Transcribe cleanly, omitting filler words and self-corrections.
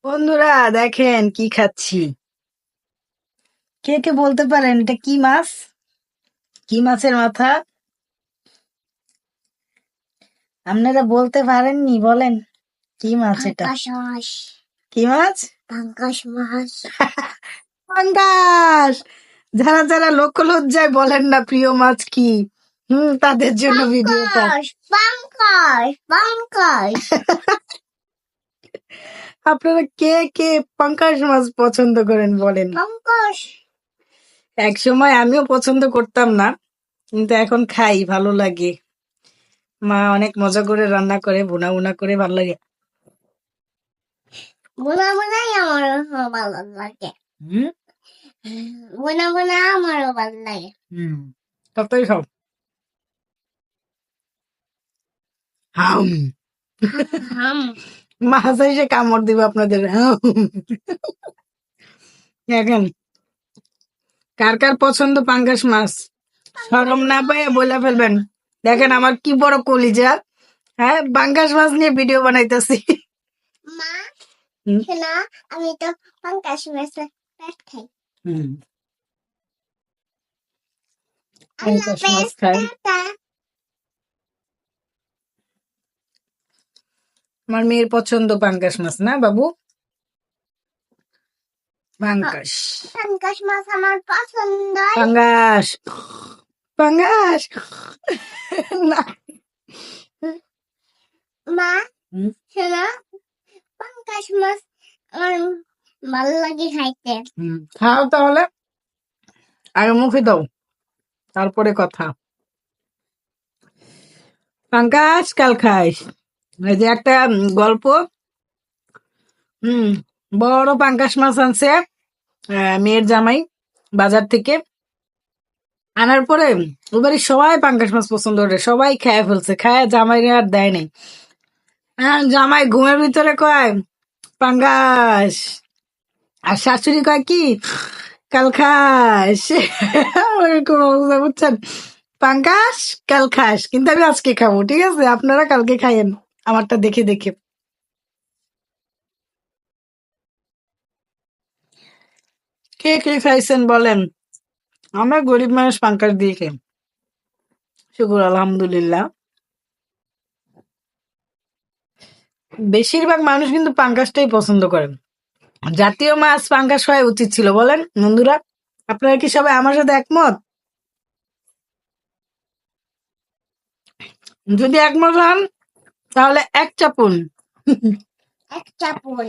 বন্ধুরা দেখেন কি খাচ্ছি। কে কে বলতে পারেন এটা কি মাছ? কি মাছের মাথা? আপনারা বলতে পারেননি, বলেন কি মাছ এটা? পাঙ্গাস মাছ। কি মাছ? পাঙ্গাস মাছ। পাঙ্গাস। যারা যারা লোকলজ্জায় বলেন না প্রিয় মাছ কি, তাদের জন্য ভিডিওটা। পাঙ্গাস পাঙ্গাস। আপনারা কে কে পাঙ্গাস মাছ পছন্দ করেন বলেন? পাঙ্গাস। এক সময় আমিও পছন্দ করতাম না, কিন্তু এখন খাই, ভালো লাগে। মা অনেক মজা করে রান্না করে, ভুনা ভুনা করে, ভালো লাগে। বোনা বোনাই আমারও ভালো লাগে। হুম বোনা বোনা আমারও ভালো লাগে। হুম ততই খাও। হাম। হাম। মাছ এসে কামড় দিবে আপনাদের। হাম। দেখেন কার কার পছন্দ পাঙ্গাস মাছ, শরম না পাইয়া বলে ফেলবেন। দেখেন আমার কি বড় কলিজা, হ্যাঁ পাঙ্গাস মাছ নিয়ে ভিডিও বানাইতেছি। মা শোনা, আমি তো পাঙ্গাস মাছের পেট খাই। পাঙ্গাস মাছ খাই। আমার মেয়ের পছন্দ পাঙ্গাস মাছ, না বাবু? পাঙ্গাস পাঙ্গাস মাছ আমার পছন্দ। পাঙ্গাস পাঙ্গাস না। মা হুম, শোনা, পাঙ্গাস মাছ আমার ভালো লাগে খাইতে। খাও তাহলে, আগে মুখে দাও, তারপরে কথা। পাঙ্গাস কাল খাইস। এই যে একটা গল্প, বড় পাঙ্গাস মাছ আনছে মেয়ের জামাই বাজার থেকে। আনার পরে ওবারে সবাই পাঙ্গাস মাছ পছন্দ করে, সবাই খেয়ে ফেলছে, খায় জামাই আর দেয় নাই। জামাই ঘুমের ভিতরে কয় পাঙ্গাস, আর শাশুড়ি কয় কি কাল খাস। ওরকম অবস্থা, বুঝছেন? পাঙ্গাস কাল খাস, কিন্তু আমি আজকে খাবো, ঠিক আছে? আপনারা কালকে খাইয়েন আমারটা দেখে দেখে। কে কে খাইছেন বলেন? আমরা গরিব মানুষ পাঙ্গাস দিয়ে খাই, শুকুর আলহামদুলিল্লাহ। বেশিরভাগ মানুষ কিন্তু পাঙ্গাসটাই পছন্দ করেন। জাতীয় মাছ পাঙ্গাস হওয়া উচিত ছিল, বলেন বন্ধুরা? আপনারা কি সবাই আমার সাথে একমত? যদি একমত হন তাহলে এক চাপুন। এক চাপুন।